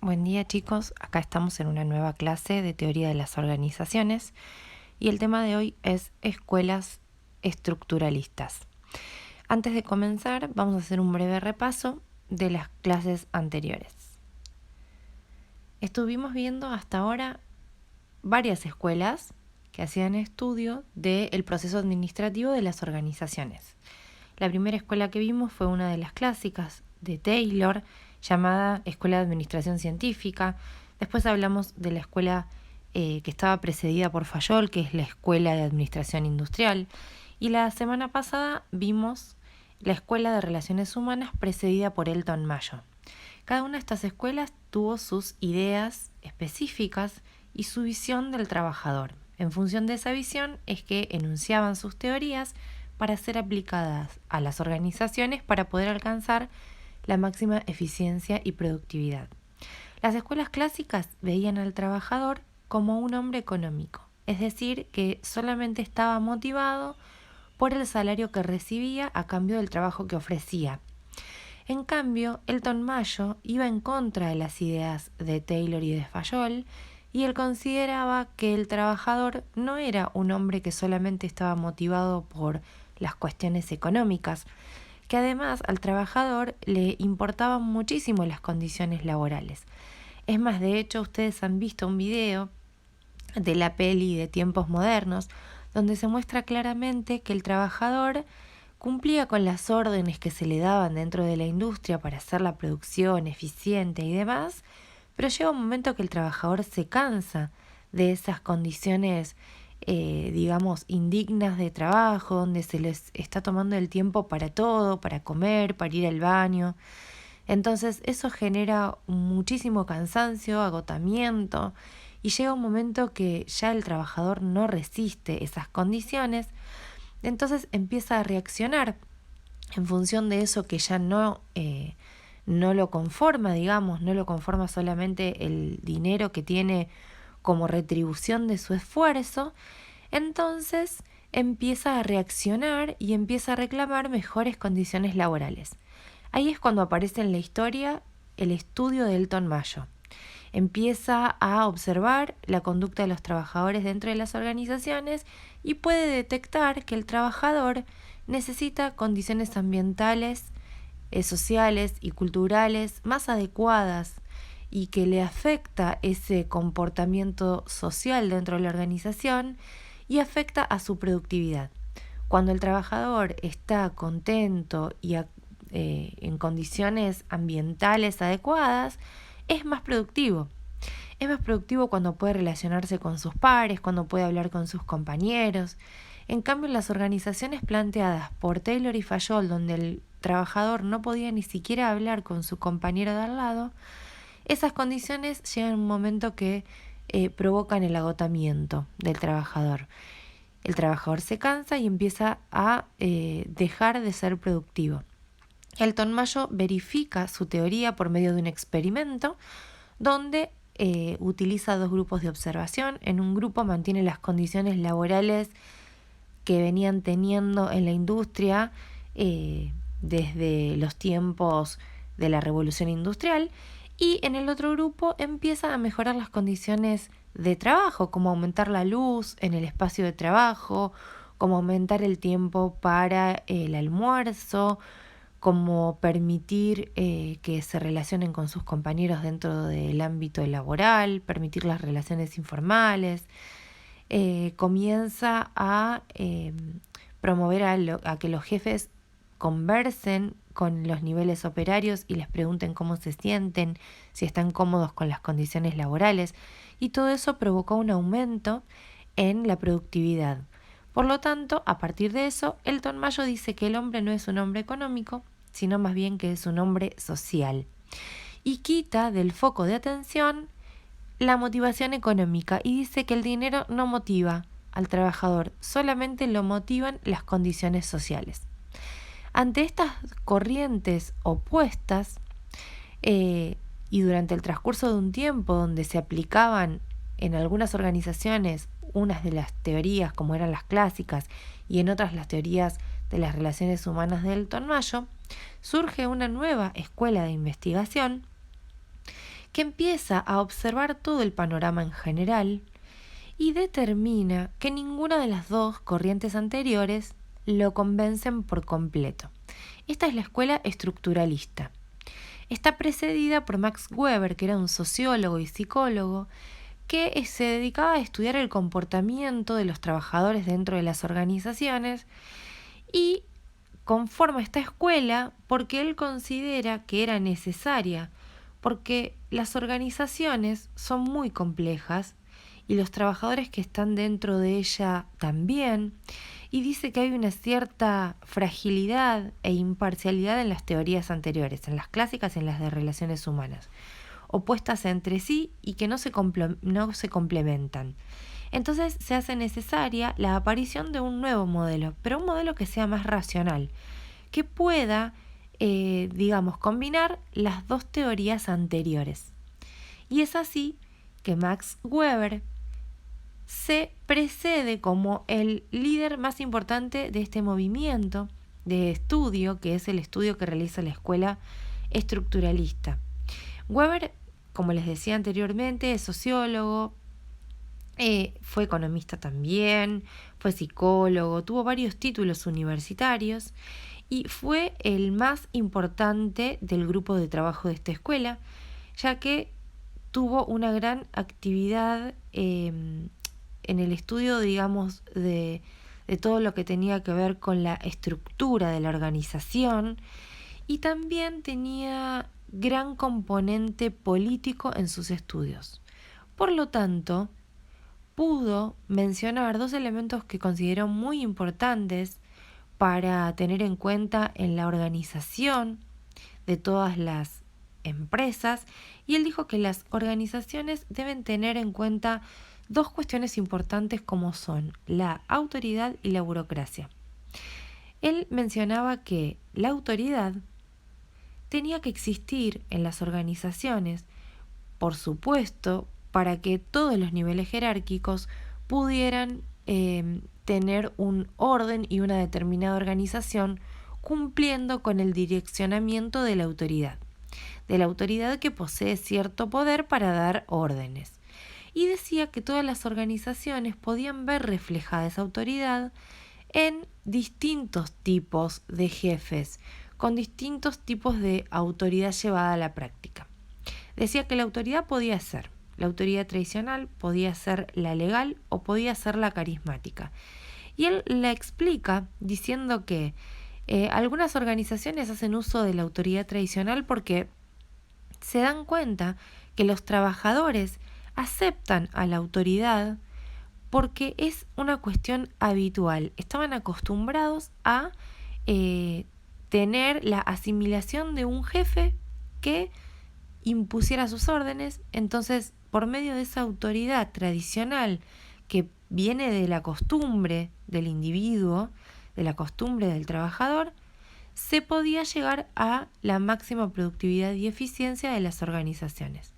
Buen día chicos, acá estamos en una nueva clase de teoría de las organizaciones y el tema de hoy es escuelas estructuralistas. Antes de comenzar vamos a hacer un breve repaso de las clases anteriores. Estuvimos viendo hasta ahora varias escuelas que hacían estudio del proceso administrativo de las organizaciones. La primera escuela que vimos fue una de las clásicas de Taylor, llamada Escuela de Administración Científica. Después hablamos de la escuela que estaba precedida por Fayol, que es la Escuela de Administración Industrial. Y la semana pasada vimos la Escuela de Relaciones Humanas precedida por Elton Mayo. Cada una de estas escuelas tuvo sus ideas específicas y su visión del trabajador. En función de esa visión es que enunciaban sus teorías para ser aplicadas a las organizaciones para poder alcanzar la máxima eficiencia y productividad. Las escuelas clásicas veían al trabajador como un hombre económico, es decir, que solamente estaba motivado por el salario que recibía a cambio del trabajo que ofrecía. En cambio, Elton Mayo iba en contra de las ideas de Taylor y de Fayol, y él consideraba que el trabajador no era un hombre que solamente estaba motivado por las cuestiones económicas, que además al trabajador le importaban muchísimo las condiciones laborales. Es más, de hecho, ustedes han visto un video de la peli de Tiempos Modernos, donde se muestra claramente que el trabajador cumplía con las órdenes que se le daban dentro de la industria para hacer la producción eficiente y demás, pero llega un momento que el trabajador se cansa de esas condiciones indignas de trabajo, donde se les está tomando el tiempo para todo, para comer, para ir al baño. Entonces eso genera muchísimo cansancio, agotamiento, y llega un momento que ya el trabajador no resiste esas condiciones, entonces empieza a reaccionar en función de eso que ya no lo conforma, no lo conforma solamente el dinero que tiene como retribución de su esfuerzo. Entonces empieza a reaccionar y empieza a reclamar mejores condiciones laborales. Ahí es cuando aparece en la historia el estudio de Elton Mayo. Empieza a observar la conducta de los trabajadores dentro de las organizaciones y puede detectar que el trabajador necesita condiciones ambientales, sociales y culturales más adecuadas, y que le afecta ese comportamiento social dentro de la organización y afecta a su productividad. Cuando el trabajador está contento y en condiciones ambientales adecuadas, es más productivo. Es más productivo cuando puede relacionarse con sus pares, cuando puede hablar con sus compañeros. En cambio, en las organizaciones planteadas por Taylor y Fayol, donde el trabajador no podía ni siquiera hablar con su compañero de al lado, esas condiciones llegan a un momento que provocan el agotamiento del trabajador. El trabajador se cansa y empieza a dejar de ser productivo. Elton Mayo verifica su teoría por medio de un experimento donde utiliza dos grupos de observación. En un grupo mantiene las condiciones laborales que venían teniendo en la industria desde los tiempos de la Revolución Industrial, y en el otro grupo empieza a mejorar las condiciones de trabajo, como aumentar la luz en el espacio de trabajo, como aumentar el tiempo para el almuerzo, como permitir que se relacionen con sus compañeros dentro del ámbito laboral, permitir las relaciones informales. Comienza a promover a que los jefes conversen con los niveles operarios y les pregunten cómo se sienten, si están cómodos con las condiciones laborales, y todo eso provocó un aumento en la productividad. Por lo tanto, a partir de eso, Elton Mayo dice que el hombre no es un hombre económico, sino más bien que es un hombre social, y quita del foco de atención la motivación económica y dice que el dinero no motiva al trabajador, solamente lo motivan las condiciones sociales. Ante estas corrientes opuestas, y durante el transcurso de un tiempo donde se aplicaban en algunas organizaciones unas de las teorías como eran las clásicas y en otras las teorías de las relaciones humanas de Elton Mayo, surge una nueva escuela de investigación que empieza a observar todo el panorama en general y determina que ninguna de las dos corrientes anteriores lo convencen por completo. Esta es la escuela estructuralista. Está precedida por Max Weber, que era un sociólogo y psicólogo, que se dedicaba a estudiar el comportamiento de los trabajadores dentro de las organizaciones y conforma esta escuela porque él considera que era necesaria, porque las organizaciones son muy complejas y los trabajadores que están dentro de ella también, y dice que hay una cierta fragilidad e imparcialidad en las teorías anteriores, en las clásicas y en las de relaciones humanas, opuestas entre sí y que no se complementan. Entonces se hace necesaria la aparición de un nuevo modelo, pero un modelo que sea más racional, que pueda, combinar las dos teorías anteriores. Y es así que Max Weber se precede como el líder más importante de este movimiento de estudio, que es el estudio que realiza la escuela estructuralista. Weber, como les decía anteriormente, es sociólogo, fue economista también, fue psicólogo, tuvo varios títulos universitarios y fue el más importante del grupo de trabajo de esta escuela, ya que tuvo una gran actividad en el estudio, de todo lo que tenía que ver con la estructura de la organización, y también tenía gran componente político en sus estudios. Por lo tanto, pudo mencionar dos elementos que consideró muy importantes para tener en cuenta en la organización de todas las empresas, y él dijo que las organizaciones deben tener en cuenta dos cuestiones importantes como son la autoridad y la burocracia. Él mencionaba que la autoridad tenía que existir en las organizaciones, por supuesto, para que todos los niveles jerárquicos pudieran tener un orden y una determinada organización cumpliendo con el direccionamiento de la autoridad que posee cierto poder para dar órdenes. Y decía que todas las organizaciones podían ver reflejada esa autoridad en distintos tipos de jefes, con distintos tipos de autoridad llevada a la práctica. Decía que la autoridad podía ser la autoridad tradicional, podía ser la legal o podía ser la carismática. Y él la explica diciendo que algunas organizaciones hacen uso de la autoridad tradicional porque se dan cuenta que los trabajadores aceptan a la autoridad porque es una cuestión habitual. Estaban acostumbrados a tener la asimilación de un jefe que impusiera sus órdenes. Entonces, por medio de esa autoridad tradicional que viene de la costumbre del individuo, de la costumbre del trabajador, se podía llegar a la máxima productividad y eficiencia de las organizaciones.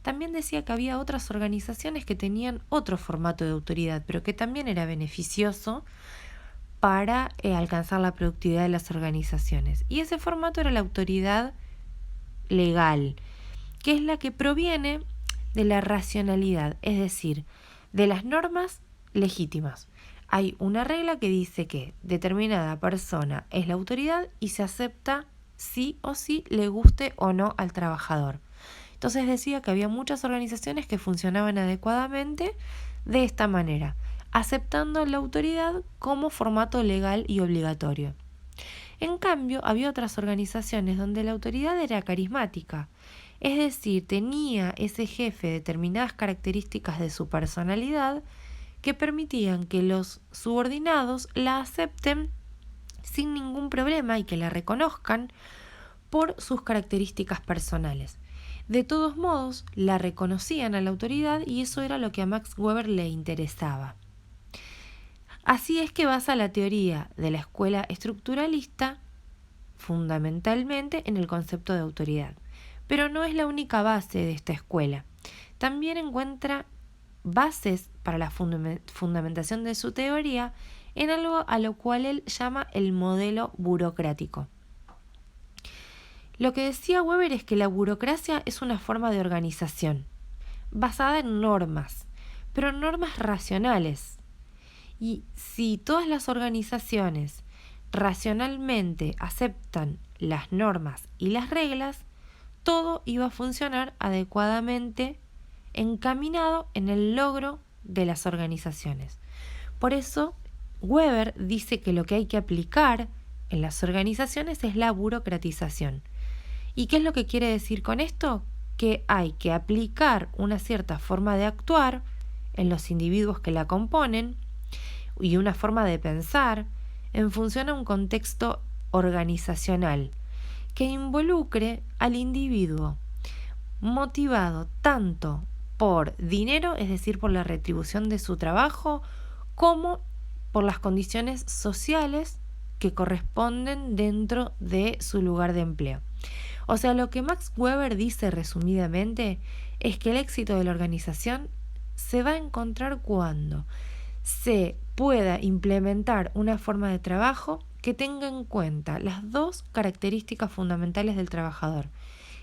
También decía que había otras organizaciones que tenían otro formato de autoridad, pero que también era beneficioso para alcanzar la productividad de las organizaciones. Y ese formato era la autoridad legal, que es la que proviene de la racionalidad, es decir, de las normas legítimas. Hay una regla que dice que determinada persona es la autoridad y se acepta sí o sí, le guste o no al trabajador. Entonces decía que había muchas organizaciones que funcionaban adecuadamente de esta manera, aceptando la autoridad como formato legal y obligatorio. En cambio, había otras organizaciones donde la autoridad era carismática, es decir, tenía ese jefe determinadas características de su personalidad que permitían que los subordinados la acepten sin ningún problema y que la reconozcan por sus características personales. De todos modos, la reconocían a la autoridad y eso era lo que a Max Weber le interesaba. Así es que basa la teoría de la escuela estructuralista fundamentalmente en el concepto de autoridad. Pero no es la única base de esta escuela. También encuentra bases para la fundamentación de su teoría en algo a lo cual él llama el modelo burocrático. Lo que decía Weber es que la burocracia es una forma de organización, basada en normas, pero normas racionales. Y si todas las organizaciones racionalmente aceptan las normas y las reglas, todo iba a funcionar adecuadamente encaminado en el logro de las organizaciones. Por eso, Weber dice que lo que hay que aplicar en las organizaciones es la burocratización. ¿Y qué es lo que quiere decir con esto? Que hay que aplicar una cierta forma de actuar en los individuos que la componen y una forma de pensar en función a un contexto organizacional que involucre al individuo motivado tanto por dinero, es decir, por la retribución de su trabajo, como por las condiciones sociales que corresponden dentro de su lugar de empleo. O sea, lo que Max Weber dice resumidamente es que el éxito de la organización se va a encontrar cuando se pueda implementar una forma de trabajo que tenga en cuenta las dos características fundamentales del trabajador.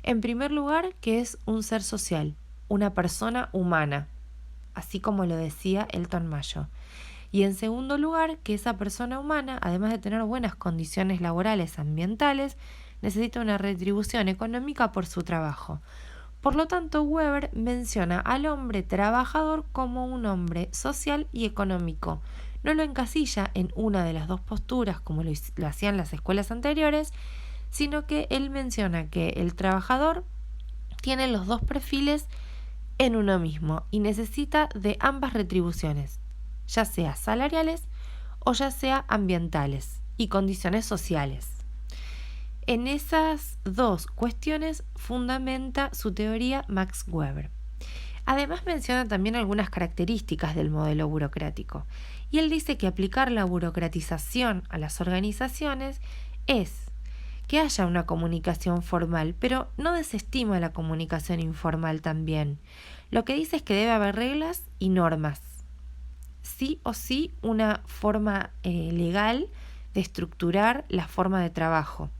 En primer lugar, que es un ser social, una persona humana, así como lo decía Elton Mayo. Y en segundo lugar, que esa persona humana, además de tener buenas condiciones laborales ambientales, necesita una retribución económica por su trabajo. Por lo tanto, Weber menciona al hombre trabajador como un hombre social y económico. No lo encasilla en una de las dos posturas como lo hacían las escuelas anteriores, sino que él menciona que el trabajador tiene los dos perfiles en uno mismo y necesita de ambas retribuciones, ya sea salariales o ya sea ambientales y condiciones sociales. En esas dos cuestiones fundamenta su teoría Max Weber. Además menciona también algunas características del modelo burocrático, y él dice que aplicar la burocratización a las organizaciones es que haya una comunicación formal, pero no desestima la comunicación informal también. Lo que dice es que debe haber reglas y normas. Sí o sí una forma legal de estructurar la forma de trabajo.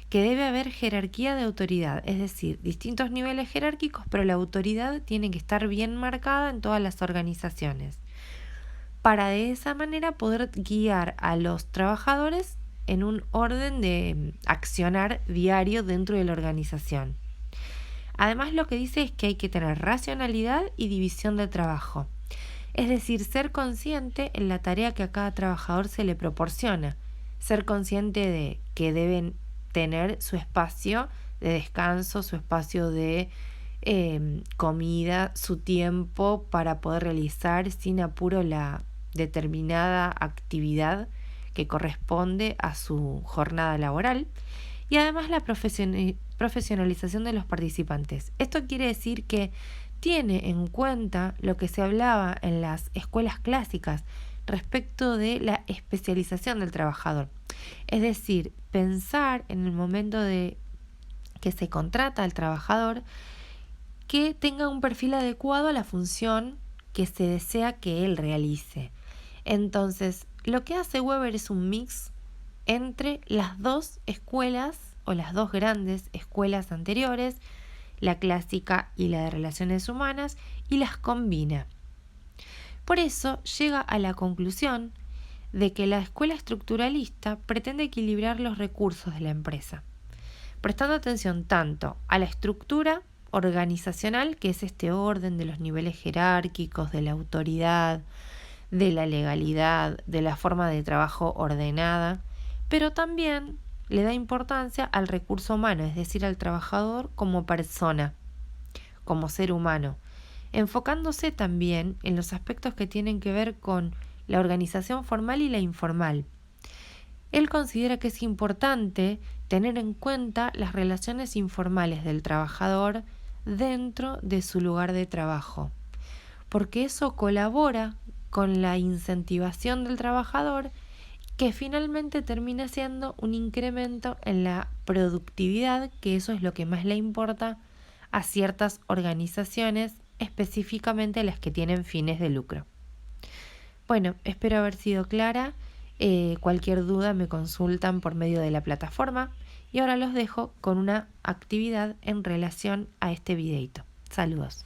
Que debe haber jerarquía de autoridad, es decir, distintos niveles jerárquicos, pero la autoridad tiene que estar bien marcada en todas las organizaciones, para de esa manera poder guiar a los trabajadores en un orden de accionar diario dentro de la organización. Además, lo que dice es que hay que tener racionalidad y división de trabajo, es decir, ser consciente en la tarea que a cada trabajador se le proporciona, ser consciente de que deben tener su espacio de descanso, su espacio de comida, su tiempo para poder realizar sin apuro la determinada actividad que corresponde a su jornada laboral, y además la profesionalización de los participantes. Esto quiere decir que tiene en cuenta lo que se hablaba en las escuelas clásicas respecto de la especialización del trabajador. Es decir, pensar en el momento de que se contrata al trabajador que tenga un perfil adecuado a la función que se desea que él realice. Entonces, lo que hace Weber es un mix entre las dos escuelas o las dos grandes escuelas anteriores, la clásica y la de relaciones humanas, y las combina. Por eso llega a la conclusión de que la escuela estructuralista pretende equilibrar los recursos de la empresa, prestando atención tanto a la estructura organizacional, que es este orden de los niveles jerárquicos, de la autoridad, de la legalidad, de la forma de trabajo ordenada, pero también le da importancia al recurso humano, es decir, al trabajador como persona, como ser humano, enfocándose también en los aspectos que tienen que ver con la organización formal y la informal. Él considera que es importante tener en cuenta las relaciones informales del trabajador dentro de su lugar de trabajo, porque eso colabora con la incentivación del trabajador, que finalmente termina siendo un incremento en la productividad, que eso es lo que más le importa a ciertas organizaciones, específicamente las que tienen fines de lucro. Bueno, espero haber sido clara Cualquier duda me consultan por medio de la plataforma. Y ahora los dejo con una actividad en relación a este videito. Saludos.